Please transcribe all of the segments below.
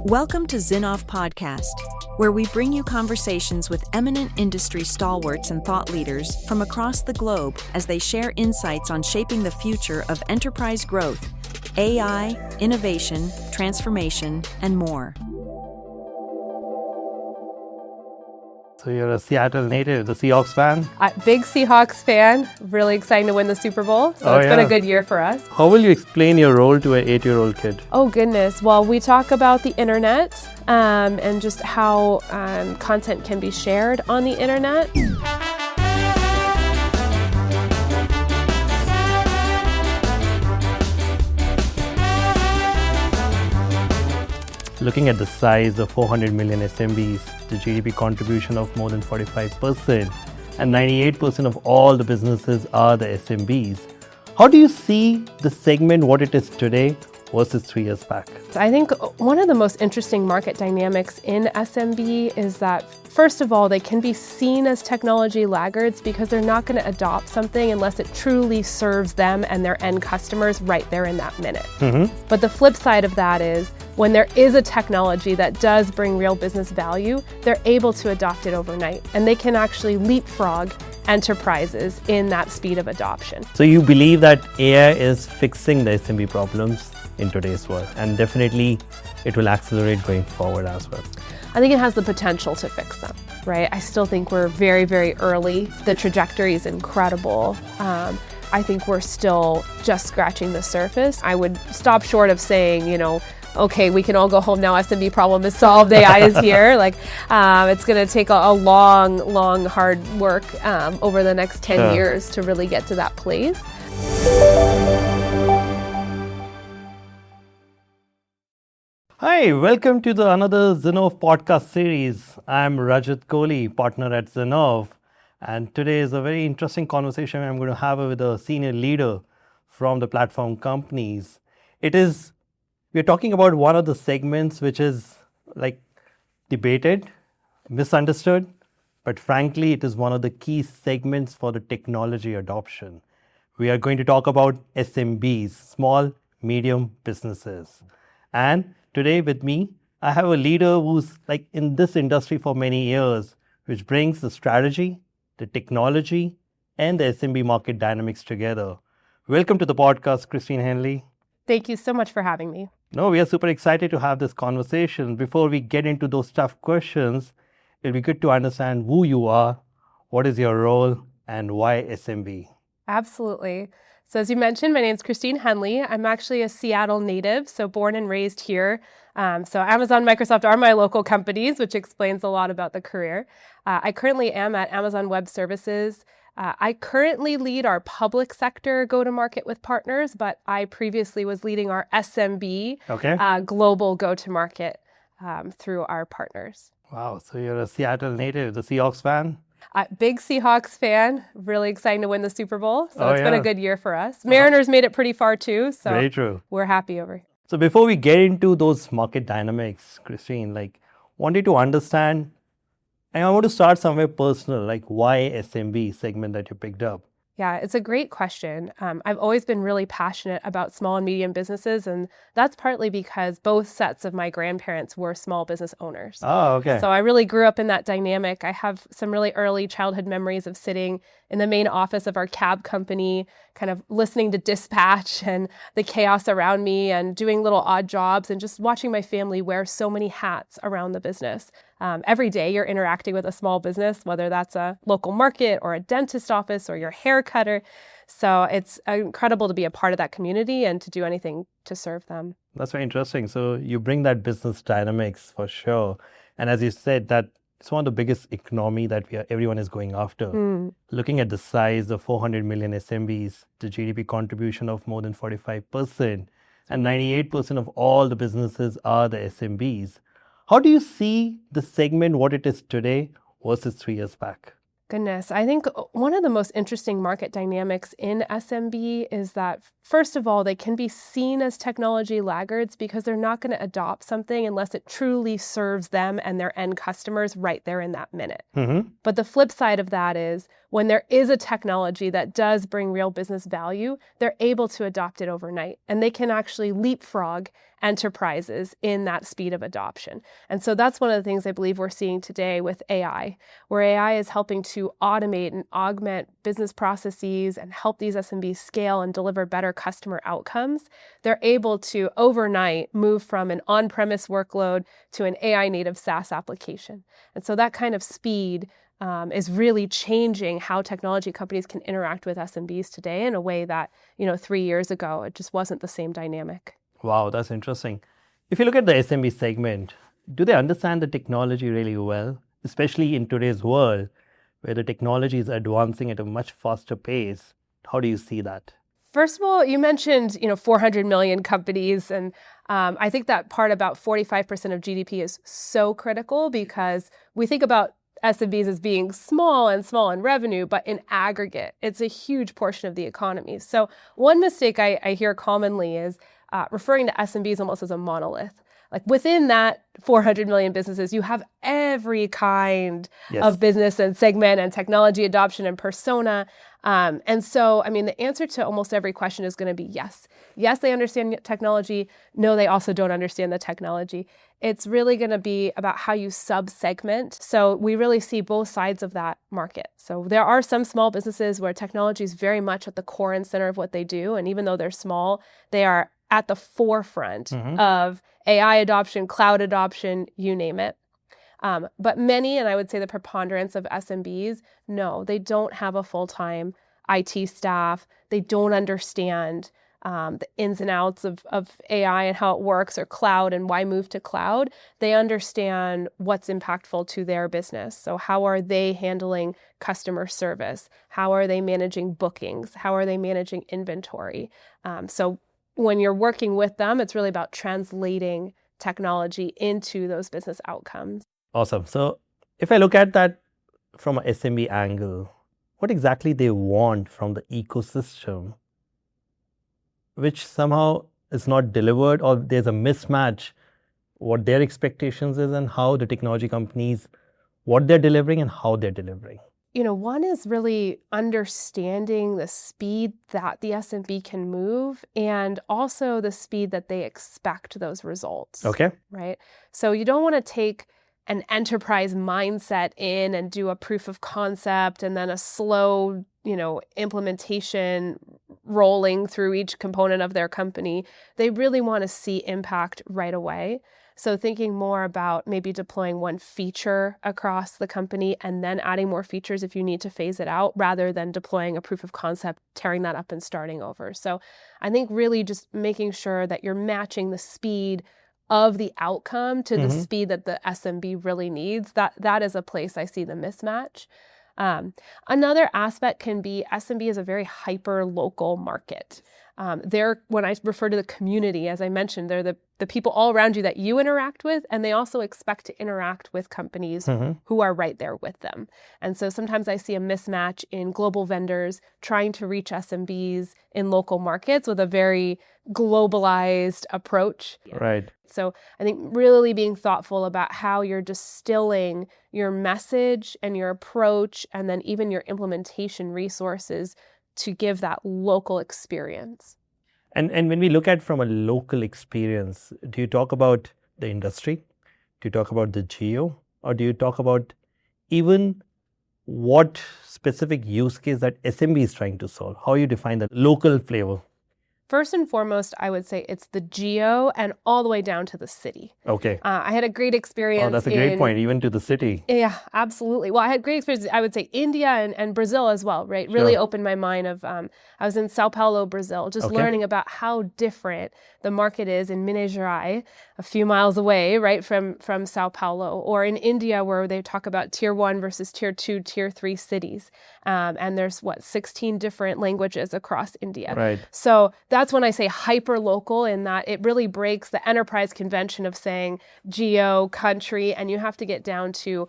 Welcome to Zinnov Podcast, where we bring you conversations with eminent industry stalwarts and thought leaders from across the globe as they share insights on shaping the future of enterprise growth, AI, innovation, transformation, and more. So you're a Seattle native, the Seahawks fan? Big Seahawks fan. Really excited to win the Super Bowl. So it's been a good year for us. How will you explain your role to an 8-year-old kid? Oh, goodness. Well, we talk about the internet and just how content can be shared on the internet. Looking at the size of 400 million SMBs, the GDP contribution of more than 45%, and 98% of all the businesses are the SMBs. How do you see the segment what it is today versus 3 years back? I think one of the most interesting market dynamics in SMB is that, first of all, they can be seen as technology laggards because they're not going to adopt something unless it truly serves them and their end customers right there in that minute. But the flip side of that is when there is a technology that does bring real business value, they're able to adopt it overnight, and they can actually leapfrog enterprises in that speed of adoption. So you believe that AI is fixing the SMB problems in today's world, and definitely it will accelerate going forward as well. I think it has the potential to fix them, right? I still think we're very, very early. The trajectory is incredible. I think we're still just scratching the surface. I would stop short of saying, okay, we can all go home now, SMB problem is solved, AI is here. It's going to take a long, hard work over the next 10 years to really get to that place. Hi, welcome to another Zinnov Podcast series. I'm Rajat Kohli, partner at Zinnov, and today is a very interesting conversation I'm going to have with a senior leader from the platform companies. We're talking about one of the segments which is debated, misunderstood, but frankly, it is one of the key segments for the technology adoption. We are going to talk about SMBs, small, medium businesses. And today with me, I have a leader who's in this industry for many years, which brings the strategy, the technology, and the SMB market dynamics together. Welcome to the podcast, Kristine Henley. Thank you so much for having me. No, we are super excited to have this conversation. Before we get into those tough questions, it'll be good to understand who you are, what is your role, and why SMB. Absolutely. So as you mentioned, my name is Kristine Henley. I'm actually a Seattle native, so born and raised here. So Amazon, Microsoft are my local companies, which explains a lot about the career. I currently am at Amazon Web Services. I currently lead our public sector go-to-market with partners, but I previously was leading our SMB global go-to-market through our partners. Wow, so you're a Seattle native, the Seahawks fan? Big Seahawks fan. Really excited to win the Super Bowl. So it's been a good year for us. Mariners made it pretty far too. So very true. We're happy over here. So before we get into those market dynamics, Kristine, wanted to understand, and I want to start somewhere personal, why SMB segment that you picked up? Yeah, it's a great question. I've always been really passionate about small and medium businesses, and that's partly because both sets of my grandparents were small business owners. Oh, okay. So I really grew up in that dynamic. I have some really early childhood memories of sitting in the main office of our cab company, kind of listening to dispatch and the chaos around me and doing little odd jobs and just watching my family wear so many hats around the business. Every day you're interacting with a small business, whether that's a local market or a dentist office or your hair cutter. So it's incredible to be a part of that community and to do anything to serve them. That's very interesting. So you bring that business dynamics for sure. And as you said, that it's one of the biggest economy that everyone is going after. Looking at the size of 400 million SMBs, the GDP contribution of more than 45%, and 98% of all the businesses are the SMBs. How do you see the segment what it is today versus 3 years back? Goodness, I think one of the most interesting market dynamics in SMB is that, first of all, they can be seen as technology laggards because they're not going to adopt something unless it truly serves them and their end customers right there in that minute. But the flip side of that is when there is a technology that does bring real business value, they're able to adopt it overnight. And they can actually leapfrog enterprises in that speed of adoption. And so that's one of the things I believe we're seeing today with AI, where AI is helping to automate and augment business processes and help these SMBs scale and deliver better customer outcomes. They're able to overnight move from an on-premise workload to an AI native SaaS application. And so that kind of speed is really changing how technology companies can interact with SMBs today in a way that, 3 years ago, it just wasn't the same dynamic. Wow, that's interesting. If you look at the SMB segment, do they understand the technology really well, especially in today's world where the technology is advancing at a much faster pace? How do you see that? First of all, you mentioned, 400 million companies, and I think that part about 45% of GDP is so critical because we think about SMBs as being small in revenue, but in aggregate, it's a huge portion of the economy. So one mistake I hear commonly is referring to SMBs almost as a monolith. Like within that 400 million businesses, you have every kind of business and segment and technology adoption and persona. And so, the answer to almost every question is going to be yes. Yes, they understand technology. No, they also don't understand the technology. It's really going to be about how you sub-segment. So we really see both sides of that market. So there are some small businesses where technology is very much at the core and center of what they do. And even though they're small, they are at the forefront of AI adoption, cloud adoption, you name it. But many, and I would say the preponderance of SMBs, no, they don't have a full-time IT staff. They don't understand the ins and outs of AI and how it works, or cloud and why move to cloud. They understand what's impactful to their business. So how are they handling customer service? How are they managing bookings? How are they managing inventory? So when you're working with them, it's really about translating technology into those business outcomes. Awesome. So if I look at that from an SMB angle, what exactly they want from the ecosystem, which somehow is not delivered, or there's a mismatch, what their expectations is and how the technology companies, what they're delivering and how they're delivering. One is really understanding the speed that the SMB can move and also the speed that they expect those results. Okay. Right? So you don't want to take an enterprise mindset in and do a proof of concept and then a slow, implementation rolling through each component of their company. They really want to see impact right away. So thinking more about maybe deploying one feature across the company and then adding more features if you need to phase it out, rather than deploying a proof of concept, tearing that up and starting over. So I think really just making sure that you're matching the speed of the outcome to the speed that the SMB really needs. That is a place I see the mismatch. Another aspect can be SMB is a very hyper-local market. When I refer to the community, as I mentioned, they're the people all around you that you interact with, and they also expect to interact with companies who are right there with them. And so sometimes I see a mismatch in global vendors trying to reach SMBs in local markets with a very globalized approach. Right. So I think really being thoughtful about how you're distilling your message and your approach, and then even your implementation resources to give that local experience. And when we look at from a local experience, do you talk about the industry? Do you talk about the geo? Or do you talk about even what specific use case that SMB is trying to solve? How you define the local flavor? First and foremost, I would say it's the geo and all the way down to the city. Okay. I had a great experience. Oh, that's a great point, even to the city. Yeah, absolutely. Well, I had great experience. I would say India and Brazil as well, right? Really opened my mind of, I was in Sao Paulo, Brazil, just learning about how different the market is in Minas Gerais, a few miles away, right, from Sao Paulo, or in India where they talk about tier 1 versus tier 2, tier 3 cities. And there's 16 different languages across India. Right. So that's when I say hyper local, in that it really breaks the enterprise convention of saying geo, country, and you have to get down to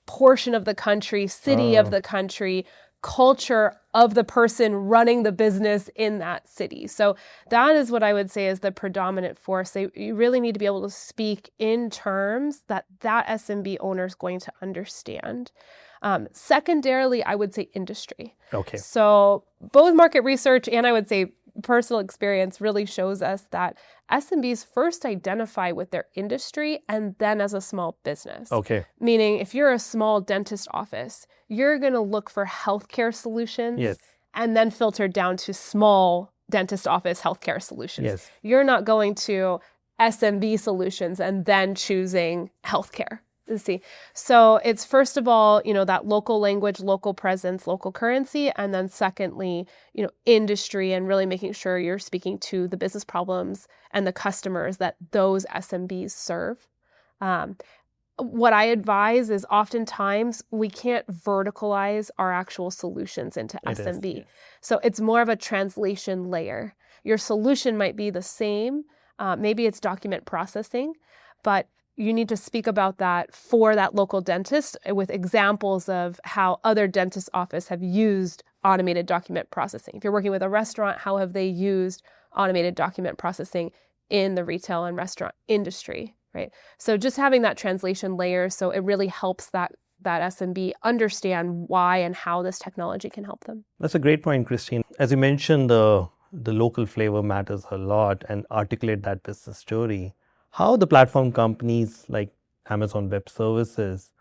portion of the country, city of the country, culture of the person running the business in that city. So that is what I would say is the predominant force. You really need to be able to speak in terms that SMB owner is going to understand. Secondarily, I would say industry. Okay. So both market research and I would say personal experience really shows us that SMBs first identify with their industry and then as a small business. Okay. Meaning if you're a small dentist office, you're going to look for healthcare solutions Yes. and then filter down to small dentist office healthcare solutions. Yes. You're not going to SMB solutions and then choosing healthcare. See, so it's first of all, that local language, local presence, local currency, and then secondly, industry and really making sure you're speaking to the business problems and the customers that those SMBs serve. What I advise is oftentimes we can't verticalize our actual solutions into SMB. Yes. So it's more of a translation layer. Your solution might be the same. Maybe it's document processing, but you need to speak about that for that local dentist with examples of how other dentist offices have used automated document processing. If you're working with a restaurant, how have they used automated document processing in the retail and restaurant industry, right? So just having that translation layer, so it really helps that SMB understand why and how this technology can help them. That's a great point, Kristine. As you mentioned, the local flavor matters a lot and articulate that business story. How the platform companies like Amazon Web Services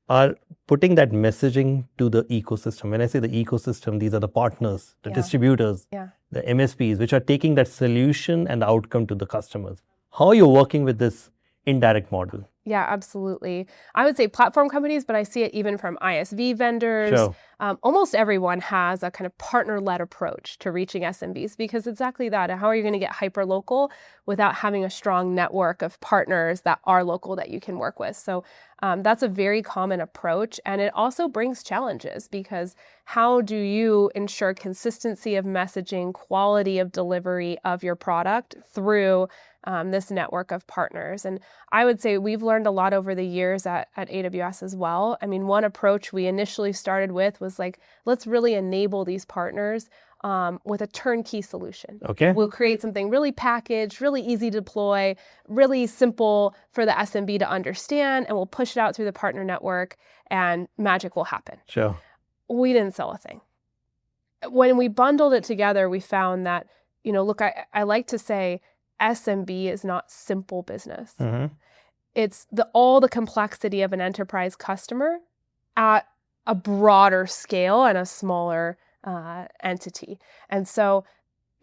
are putting that messaging to the ecosystem. When I say the ecosystem, these are the partners, the distributors, the MSPs, which are taking that solution and the outcome to the customers. How are you working with this indirect model? Yeah, absolutely. I would say platform companies, but I see it even from ISV vendors. Sure. Almost everyone has a kind of partner-led approach to reaching SMBs because exactly that. How are you going to get hyper-local without having a strong network of partners that are local that you can work with? So that's a very common approach. And it also brings challenges because how do you ensure consistency of messaging, quality of delivery of your product through this network of partners? And I would say we've learned a lot over the years at AWS as well. I mean, one approach we initially started with was like, let's really enable these partners with a turnkey solution. Okay. We'll create something really packaged, really easy to deploy, really simple for the SMB to understand, and we'll push it out through the partner network and magic will happen. Sure. We didn't sell a thing. When we bundled it together, we found that, look, I like to say SMB is not simple business. Mm-hmm. It's all the complexity of an enterprise customer at a broader scale and a smaller entity. And so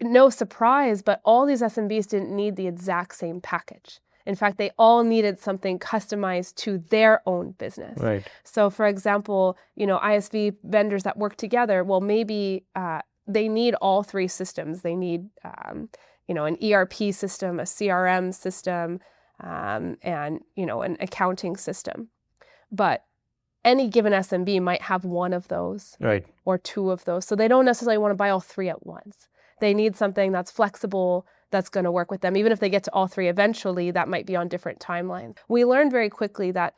no surprise, but all these SMBs didn't need the exact same package. In fact, they all needed something customized to their own business. Right. So for example, ISV vendors that work together, well, maybe they need all three systems. They need an ERP system, a CRM system, and an accounting system. But any given SMB might have one of those, right, or two of those. So they don't necessarily want to buy all three at once. They need something that's flexible, that's going to work with them. Even if they get to all three eventually, that might be on different timelines. We learned very quickly that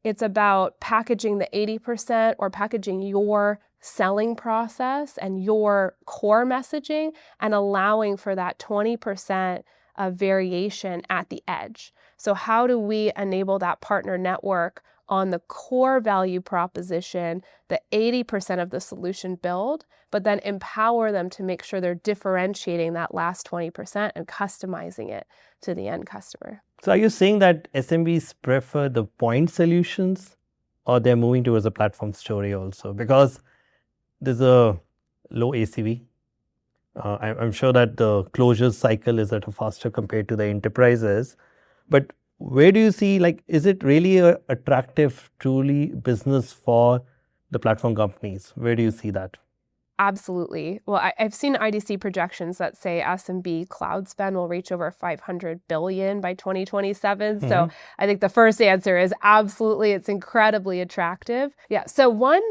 it's about packaging the 80% or packaging your selling process and your core messaging and allowing for that 20% of variation at the edge. So how do we enable that partner network on the core value proposition, the 80% of the solution build, but then empower them to make sure they're differentiating that last 20% and customizing it to the end customer. So are you saying that SMBs prefer the point solutions or they're moving towards a platform story also? Because there's a low ACV. I'm sure that the closure cycle is at a faster compared to the enterprises. But where do you see, is it really an attractive, truly business for the platform companies? Where do you see that? Absolutely. Well, I've seen IDC projections that say SMB cloud spend will reach over $500 billion by 2027. Mm-hmm. So I think the first answer is absolutely, it's incredibly attractive. Yeah. So one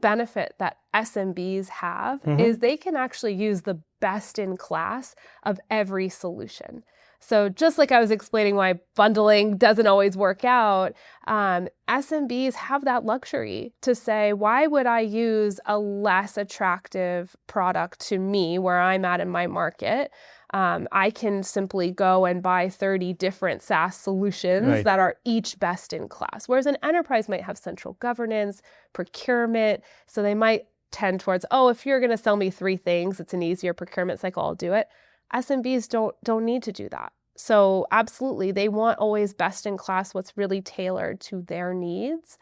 benefit that SMBs have mm-hmm. is they can actually use the best in class of every solution. So just like I was explaining why bundling doesn't always work out, SMBs have that luxury to say, why would I use a less attractive product to me where I'm at in my market I can simply go and buy 30 different SaaS solutions that are each best in class. Whereas an enterprise might have central governance, procurement. So they might tend towards, if you're going to sell me 3 things, it's an easier procurement cycle, I'll do it. SMBs don't need to do that. So absolutely, they want always best in class, what's really tailored to their needs.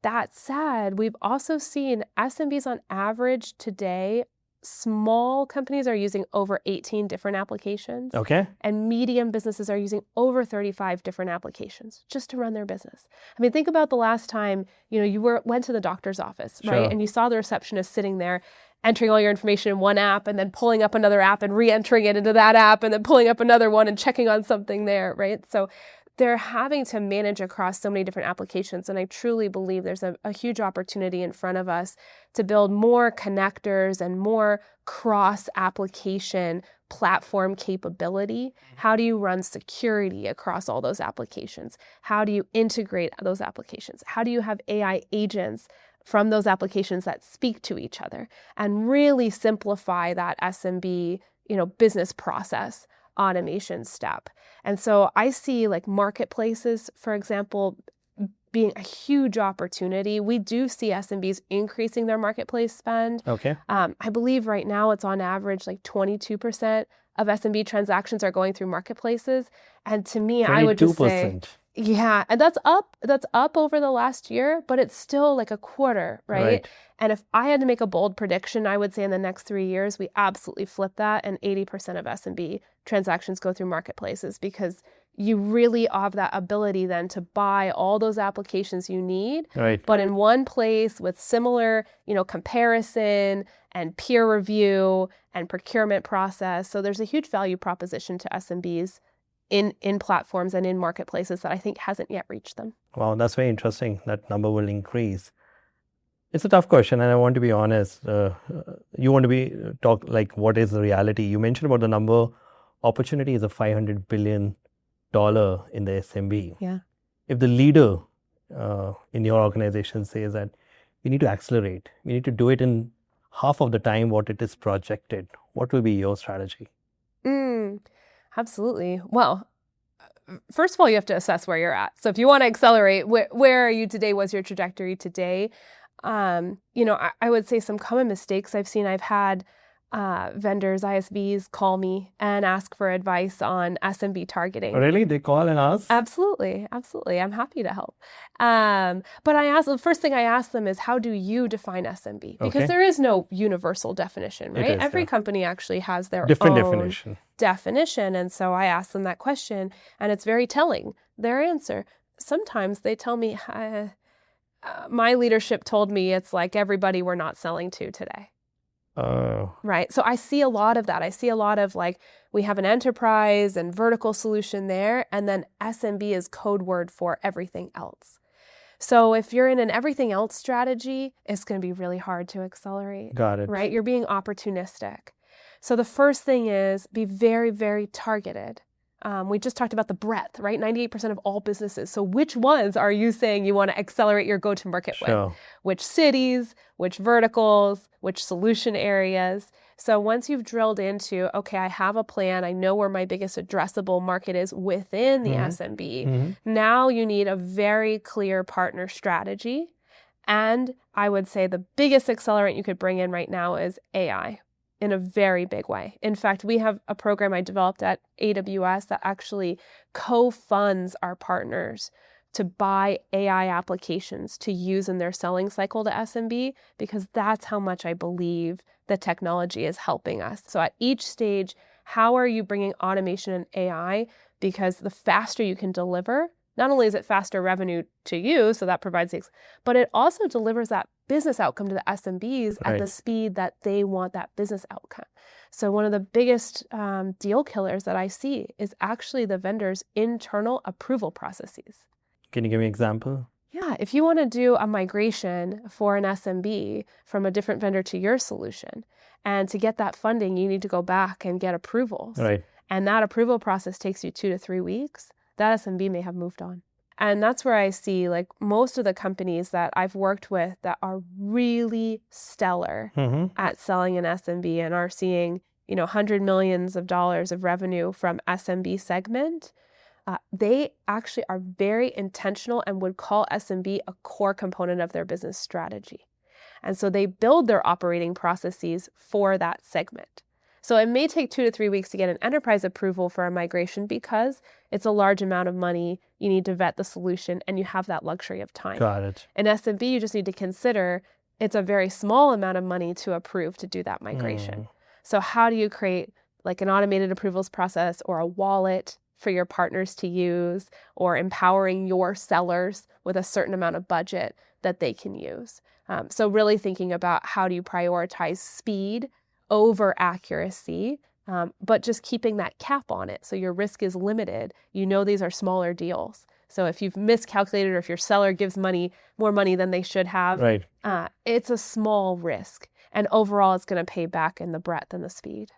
That said, we've also seen SMBs on average today, small companies are using over 18 different applications. Okay. And medium businesses are using over 35 different applications just to run their business. I mean, think about the last time, you went to the doctor's office, right? And you saw the receptionist sitting there entering all your information in one app and then pulling up another app and re-entering it into that app and then pulling up another one and checking on something there, right? So they're having to manage across so many different applications. And I truly believe there's a huge opportunity in front of us to build more connectors and more cross-application platform capability. How do you run security across all those applications? How do you integrate those applications? How do you have AI agents from those applications that speak to each other and really simplify that SMB, business process automation step? And so I see like marketplaces, for example, being a huge opportunity. We do see SMBs increasing their marketplace spend. Okay. I believe right now it's on average like 22% of SMB transactions are going through marketplaces. And to me, 22%. I would just say, yeah, and that's up over the last year, but it's still like a quarter, right? And if I had to make a bold prediction, I would say in the next 3 years, we absolutely flip that and 80% of SMB transactions go through marketplaces because you really have that ability then to buy all those applications you need, but in one place with similar, comparison and peer review and procurement process. So there's a huge value proposition to SMBs in platforms and in marketplaces that I think hasn't yet reached them. Wow, that's very interesting. That number will increase. It's a tough question, and I want to be honest. You want to talk like what is the reality? You mentioned about the number. Opportunity is a $500 billion in the SMB. Yeah. If the leader in your organization says that we need to accelerate, we need to do it in half of the time what it is projected, what will be your strategy? Absolutely. Well, first of all, you have to assess where you're at. So if you want to accelerate, where are you today? What's your trajectory today? I would say some common mistakes I've seen. I've had vendors, ISVs call me and ask for advice on SMB targeting. Really? They call and ask? Absolutely. I'm happy to help. But the first thing I ask them is, how do you define SMB? Because there is no universal definition, right? Every company actually has their different own definition. And so I ask them that question, and it's very telling, their answer. Sometimes they tell me, my leadership told me it's like everybody we're not selling to today. Right. So I see a lot of that. I see a lot of like, we have an enterprise and vertical solution there, and then SMB is code word for everything else. So if you're in an everything else strategy, it's going to be really hard to accelerate. Got it. Right. You're being opportunistic. So the first thing is be very, very targeted. We just talked about the breadth, right? 98% of all businesses. So which ones are you saying you want to accelerate your go-to-market with? Which cities, which verticals, which solution areas? So once you've drilled into, okay, I have a plan, I know where my biggest addressable market is within the SMB. Now you need a very clear partner strategy. And I would say the biggest accelerant you could bring in right now is AI. In a very big way. In fact, we have a program I developed at AWS that actually co-funds our partners to buy AI applications to use in their selling cycle to SMB, because that's how much I believe the technology is helping us. So at each stage, how are you bringing automation and AI? Because the faster you can deliver, not only is it faster revenue to you, so that provides but it also delivers that business outcome to the SMBs at the speed that they want that business outcome. So one of the biggest deal killers that I see is actually the vendor's internal approval processes. Can you give me an example? Yeah, if you want to do a migration for an SMB from a different vendor to your solution, and to get that funding, you need to go back and get approvals. And that approval process takes you 2 to 3 weeks. That SMB may have moved on. And that's where I see like most of the companies that I've worked with that are really stellar at selling an SMB and are seeing $100 million of revenue from SMB segment, they actually are very intentional and would call SMB a core component of their business strategy. And so they build their operating processes for that segment. So it may take 2 to 3 weeks to get an enterprise approval for a migration because it's a large amount of money. You need to vet the solution and you have that luxury of time. Got it. In SMB, you just need to consider it's a very small amount of money to approve to do that migration. So how do you create like an automated approvals process or a wallet for your partners to use, or empowering your sellers with a certain amount of budget that they can use? So really thinking about how do you prioritize speed over accuracy, but just keeping that cap on it so your risk is limited. These are smaller deals. So if you've miscalculated or if your seller gives more money than they should have, right, it's a small risk. And overall, it's going to pay back in the breadth and the speed.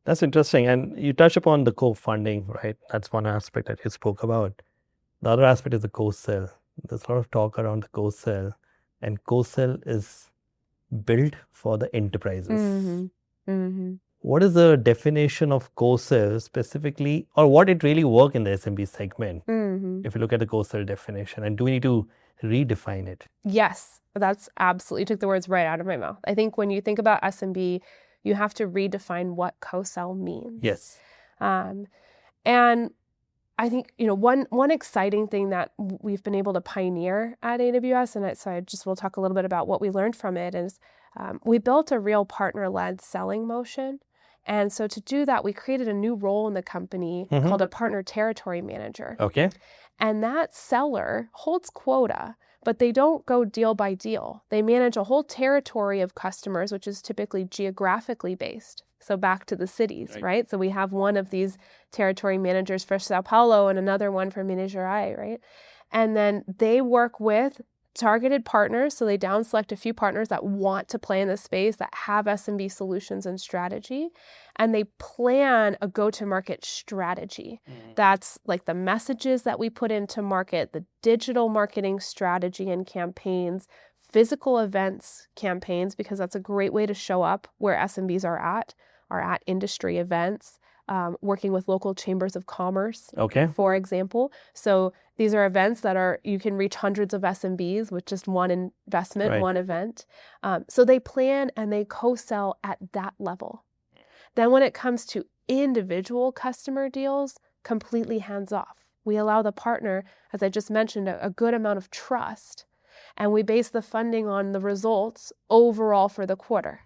That's interesting. And you touch upon the co-funding, right? That's one aspect that you spoke about. The other aspect is the co-sell. There's a lot of talk around the co-sell. And co-sell is built for the enterprises. What is the definition of co-sell specifically, or what it really work in the SMB segment? If you look at the co-sell definition, and do we need to redefine it? Yes, that's absolutely, you took the words right out of my mouth. I think when you think about SMB, you have to redefine what co-sell means. Yes. And I think, one exciting thing that we've been able to pioneer at AWS, and we'll talk a little bit about what we learned from it, is we built a real partner-led selling motion. And so to do that, we created a new role in the company called a partner territory manager. Okay. And that seller holds quota, but they don't go deal by deal. They manage a whole territory of customers, which is typically geographically based. So back to the cities, right? So we have one of these territory managers for Sao Paulo and another one for Minas Gerais, right? And then they work with targeted partners. So they down select a few partners that want to play in the space, that have SMB solutions and strategy, and they plan a go-to-market strategy. That's like the messages that we put into market, the digital marketing strategy and campaigns, physical events campaigns, because that's a great way to show up where SMBs are at industry events, working with local chambers of commerce, for example. So these are events that you can reach hundreds of SMBs with just one investment, one event. So they plan and they co-sell at that level. Then when it comes to individual customer deals, completely hands off. We allow the partner, as I just mentioned, a good amount of trust. And we base the funding on the results overall for the quarter.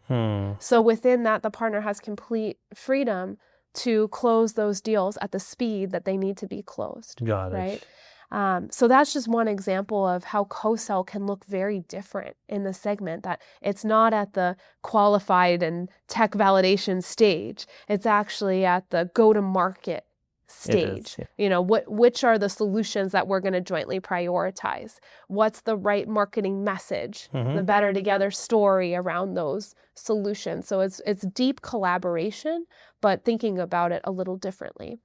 So within that, the partner has complete freedom to close those deals at the speed that they need to be closed. Got it. Right? So that's just one example of how co-sell can look very different in the segment, that it's not at the qualified and tech validation stage. It's actually at the go-to-market stage. Which are the solutions that we're going to jointly prioritize? What's the right marketing message? The better together story around those solutions. So it's deep collaboration, but thinking about it a little differently.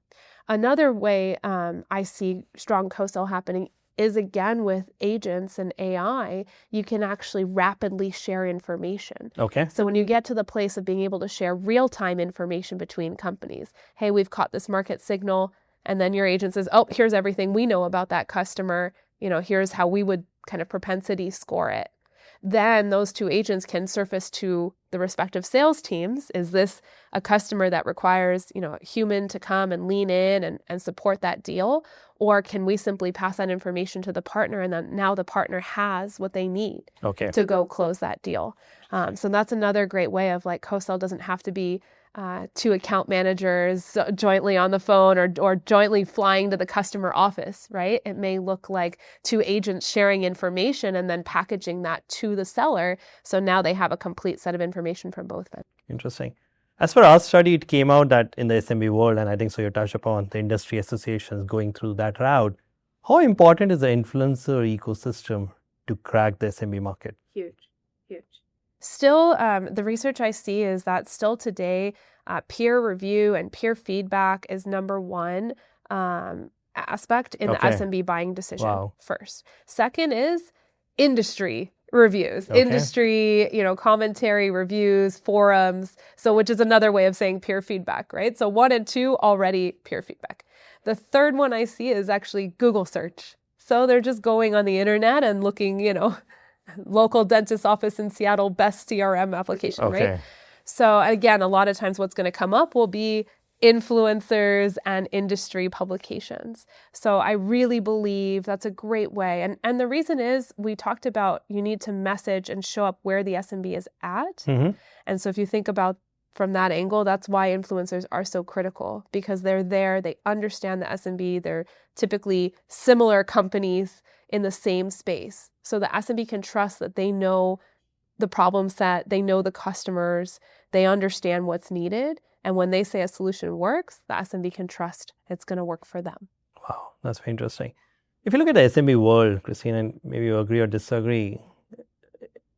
Another way I see strong co-sell happening is, again, with agents and AI, you can actually rapidly share information. So when you get to the place of being able to share real-time information between companies, hey, we've caught this market signal, and then your agent says, oh, here's everything we know about that customer, here's how we would kind of propensity score it. Then those two agents can surface to the respective sales teams. Is this a customer that requires, a human to come and lean in and support that deal? Or can we simply pass that information to the partner, and then now the partner has what they need to go close that deal? So that's another great way of co-sell doesn't have to be two account managers jointly on the phone or jointly flying to the customer office, right? It may look like two agents sharing information and then packaging that to the seller. So now they have a complete set of information from both vendors. Interesting. As for our study, it came out that in the SMB world, and I think so you touched upon the industry associations going through that route, how important is the influencer ecosystem to crack the SMB market? Huge. Still, the research I see is that still today, peer review and peer feedback is number one aspect in the SMB buying decision first. Second is industry reviews, Okay. industry, commentary, reviews, forums. So which is another way of saying peer feedback, right? So 1 and 2 already peer feedback. The third one I see is actually Google search. So they're just going on the internet and looking, local dentist office in Seattle, best CRM application, Okay. right? So again, a lot of times what's going to come up will be influencers and industry publications. So I really believe that's a great way. And the reason is we talked about you need to message and show up where the SMB is at. Mhm. And so if you think about from that angle, that's why influencers are so critical, because they're there, they understand the SMB, they're typically similar companies in the same space. So the SMB can trust that they know the problem set, they know the customers, they understand what's needed. And when they say a solution works, the SMB can trust it's going to work for them. Wow, that's very interesting. If you look at the SMB world, Kristine, and maybe you agree or disagree,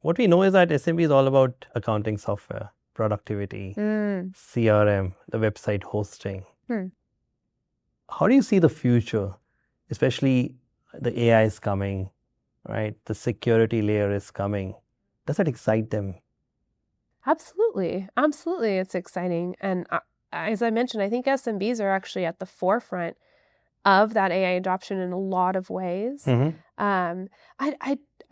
what we know is that SMB is all about accounting software, productivity, CRM, the website hosting. How do you see the future, especially the AI is coming, right? The security layer is coming. Does that excite them? Absolutely. Absolutely. It's exciting. And as I mentioned, I think SMBs are actually at the forefront of that AI adoption in a lot of ways.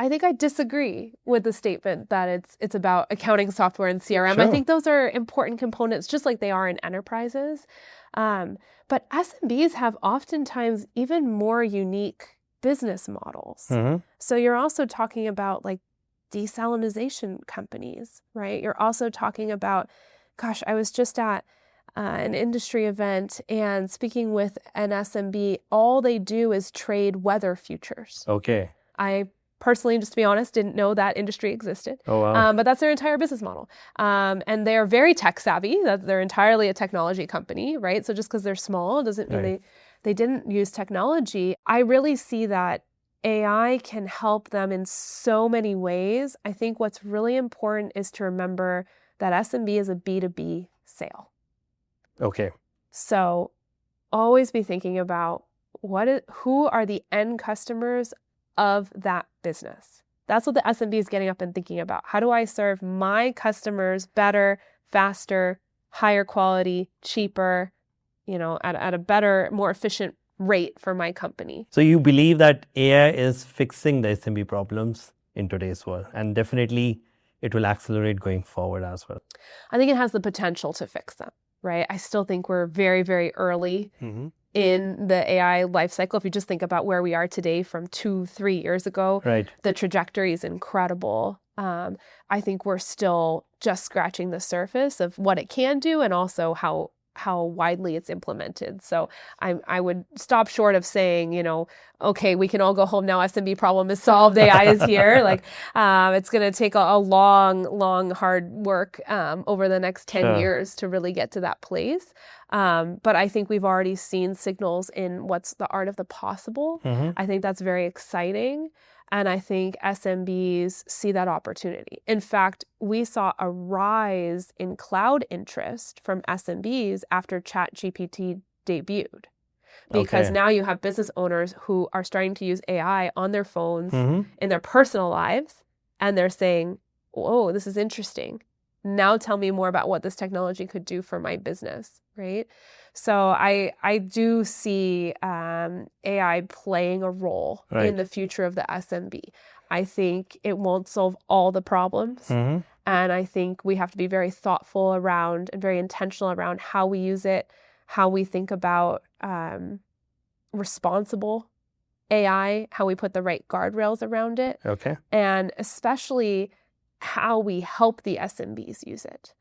I think I disagree with the statement that it's about accounting software and CRM. Sure. I think those are important components, just like they are in enterprises. But SMBs have oftentimes even more unique business models. So you're also talking about like desalination companies, right? You're also talking about, gosh, I was just at an industry event and speaking with an SMB. All they do is trade weather futures. Okay. I personally, just to be honest, didn't know that industry existed. Oh, wow. But that's their entire business model. And they're very tech savvy. They're entirely a technology company, right? So just because they're small doesn't mean Right. they didn't use technology. I really see that AI can help them in so many ways. I think what's really important is to remember that SMB is a B2B sale. Okay. So always be thinking about who are the end customers of that business. That's what the SMB is getting up and thinking about. How do I serve my customers better, faster, higher quality, cheaper, at a better, more efficient rate for my company? So you believe that AI is fixing the SMB problems in today's world, and definitely it will accelerate going forward as well. I think it has the potential to fix them, right? I still think we're very, very early in the AI life cycle. If you just think about where we are today from 2-3 years ago, Right. the trajectory is incredible. I think we're still just scratching the surface of what it can do and also how widely it's implemented. So I would stop short of saying, okay, we can all go home now. SMB problem is solved. AI is here. It's going to take a long, hard work over the next 10 years to really get to that place. But I think we've already seen signals in what's the art of the possible. I think that's very exciting. And I think SMBs see that opportunity. In fact, we saw a rise in cloud interest from SMBs after ChatGPT debuted. Because now you have business owners who are starting to use AI on their phones in their personal lives. And they're saying, whoa, this is interesting. Now tell me more about what this technology could do for my business, right? So I do see AI playing a role in the future of the SMB. I think it won't solve all the problems. And I think we have to be very thoughtful around and very intentional around how we use it, how we think about responsible AI, how we put the right guardrails around it. Okay. And especially how we help the SMBs use it.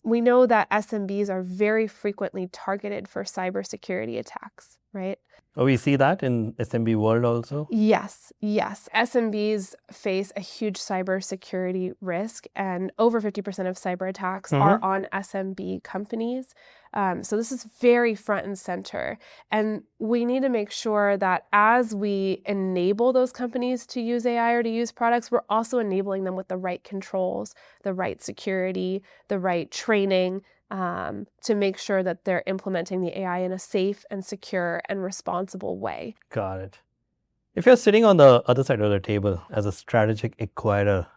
We know that SMBs are very frequently targeted for cybersecurity attacks, right? Oh, we see that in SMB world also? Yes. SMBs face a huge cybersecurity risk, and over 50% of cyber attacks are on SMB companies. So this is very front and center. And we need to make sure that as we enable those companies to use AI or to use products, we're also enabling them with the right controls, the right security, the right training, to make sure that they're implementing the AI in a safe and secure and responsible way. Got it. If you're sitting on the other side of the table as a strategic acquirer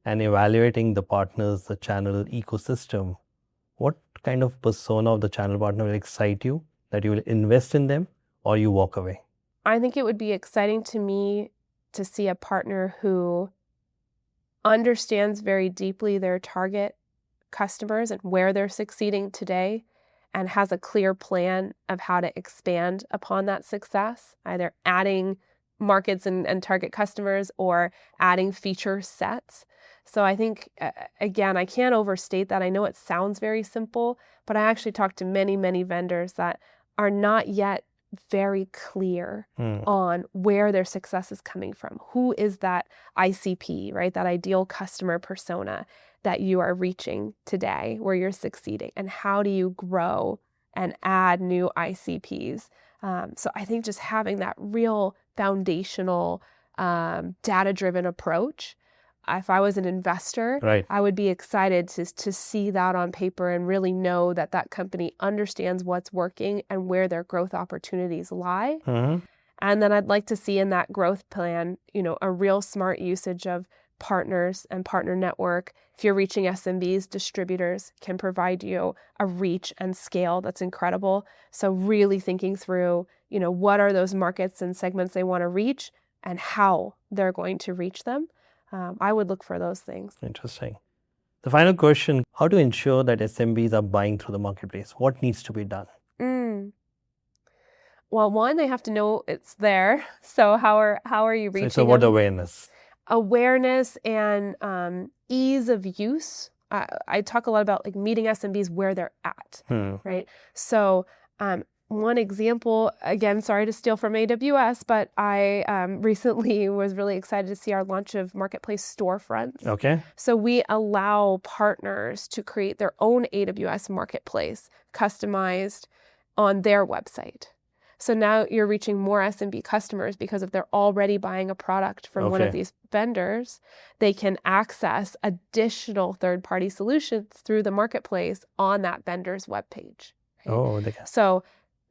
and evaluating the partners, the channel ecosystem, what kind of persona of the channel partner will excite you that you will invest in them or you walk away? I think it would be exciting to me to see a partner who understands very deeply their target customers and where they're succeeding today and has a clear plan of how to expand upon that success, either adding markets and target customers or adding feature sets. So I think, again, I can't overstate that. I know it sounds very simple, but I actually talked to many, many vendors that are not yet very clear on where their success is coming from. Who is that ICP, right? That ideal customer persona that you are reaching today, where you're succeeding, and how do you grow and add new ICPs? So I think just having that real foundational data-driven approach. If I was an investor, Right. I would be excited to see that on paper and really know that that company understands what's working and where their growth opportunities lie. And then I'd like to see in that growth plan, a real smart usage of partners and partner network. If you're reaching SMBs, distributors can provide you a reach and scale that's incredible. So really thinking through, what are those markets and segments they want to reach and how they're going to reach them. I would look for those things. Interesting. The final question, how to ensure that SMBs are buying through the marketplace? What needs to be done? Well, one, they have to know it's there. So how are you reaching So it's about them? awareness. Awareness and ease of use. I talk a lot about like meeting SMBs where they're at, right? So one example, again, sorry to steal from AWS, but I recently was really excited to see our launch of Marketplace Storefronts. Okay. So we allow partners to create their own AWS Marketplace customized on their website. So now you're reaching more SMB customers because if they're already buying a product from one of Okay. these vendors, they can access additional third-party solutions through the marketplace on that vendor's webpage. Right? Oh, they can. So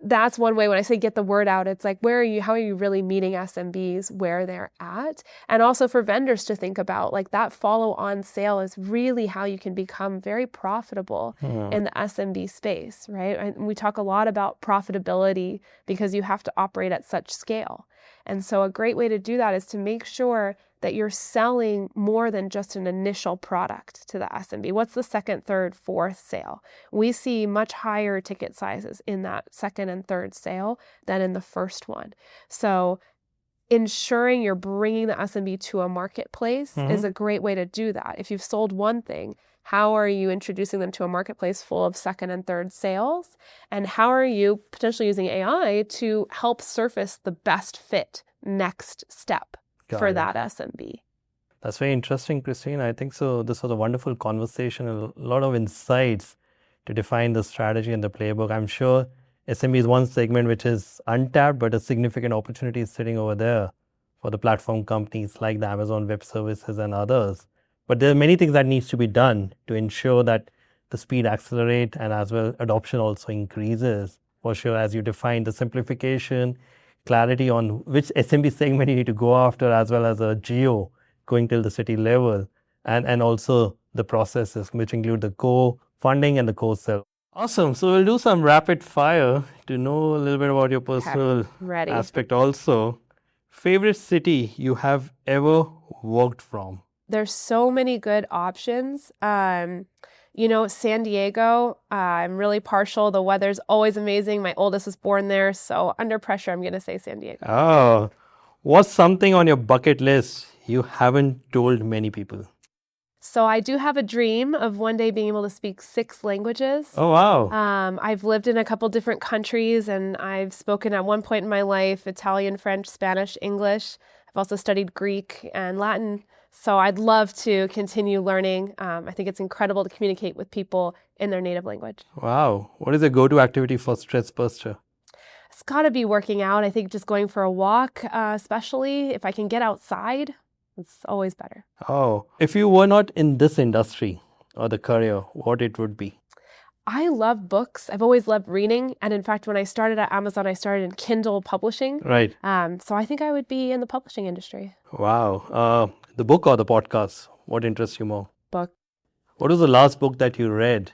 that's one way when I say get the word out, it's like, how are you really meeting SMBs where they're at? And also for vendors to think about, like that follow-on sale is really how you can become very profitable in the SMB space, right? And we talk a lot about profitability because you have to operate at such scale. And so a great way to do that is to make sure that you're selling more than just an initial product to the SMB. What's the second, third, fourth sale? We see much higher ticket sizes in that second and third sale than in the first one. So ensuring you're bringing the SMB to a marketplace is a great way to do that. If you've sold one thing, how are you introducing them to a marketplace full of second and third sales? And how are you potentially using AI to help surface the best fit next step for that SMB? That's very interesting, Kristine. I think so. This was a wonderful conversation, a lot of insights to define the strategy and the playbook. I'm sure SMB is one segment which is untapped, but a significant opportunity is sitting over there for the platform companies like the Amazon Web Services and others. But there are many things that needs to be done to ensure that the speed accelerate and as well adoption also increases. For sure, as you define the simplification, clarity on which SMB segment you need to go after, as well as a geo going till the city level, and also the processes which include the co-funding and the co-sell. Awesome. So we'll do some rapid fire to know a little bit about your personal Ready. aspect also. Favorite city you have ever worked from? There's so many good options. San Diego, I'm really partial. The weather's always amazing. My oldest was born there. So under pressure, I'm going to say San Diego. Oh, what's something on your bucket list you haven't told many people? So I do have a dream of one day being able to speak 6 languages. Oh, wow. I've lived in a couple different countries and I've spoken at one point in my life Italian, French, Spanish, English. I've also studied Greek and Latin. So I'd love to continue learning. I think it's incredible to communicate with people in their native language. Wow. What is a go-to activity for stress buster? It's got to be working out. I think just going for a walk, especially if I can get outside, it's always better. Oh, if you were not in this industry or the career, what it would be? I love books. I've always loved reading. And in fact, when I started at Amazon, I started in Kindle publishing. Right. So I think I would be in the publishing industry. Wow. The book or the podcast? What interests you more? Book. What was the last book that you read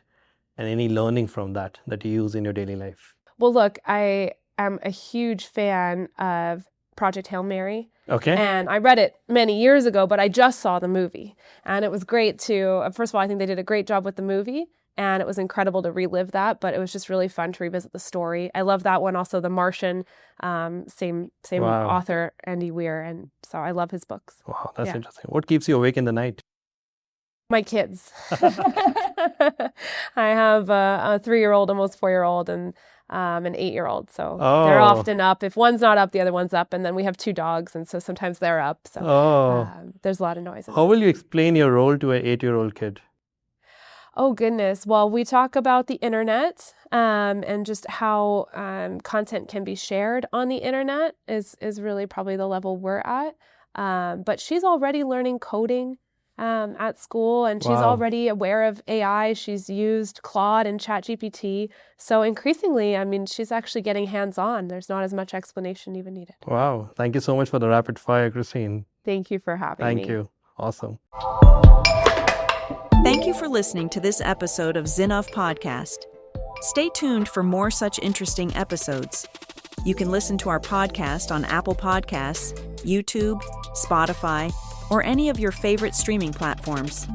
and any learning from that you use in your daily life? Well, look, I am a huge fan of Project Hail Mary. Okay. And I read it many years ago, but I just saw the movie. And it was great to, first of all, I think they did a great job with the movie. And it was incredible to relive that, but it was just really fun to revisit the story. I love that one. Also, The Martian, same Wow. author, Andy Weir. And so I love his books. Wow, that's interesting. What keeps you awake in the night? My kids. I have a 3-year-old, almost 4-year-old, and an 8-year-old. So they're often up. If one's not up, the other one's up. And then we have 2 dogs. And so sometimes they're up. So there's a lot of noise. How will you explain your role to an 8-year-old kid? Oh, goodness. Well, we talk about the internet and just how content can be shared on the internet is really probably the level we're at. But she's already learning coding at school, and she's already aware of AI. She's used Claude and ChatGPT. So increasingly, I mean, she's actually getting hands-on. There's not as much explanation even needed. Wow. Thank you so much for the rapid fire, Kristine. Thank you for having me. Thank you. Awesome. Thank you for listening to this episode of Zinnov Podcast. Stay tuned for more such interesting episodes. You can listen to our podcast on Apple Podcasts, YouTube, Spotify, or any of your favorite streaming platforms.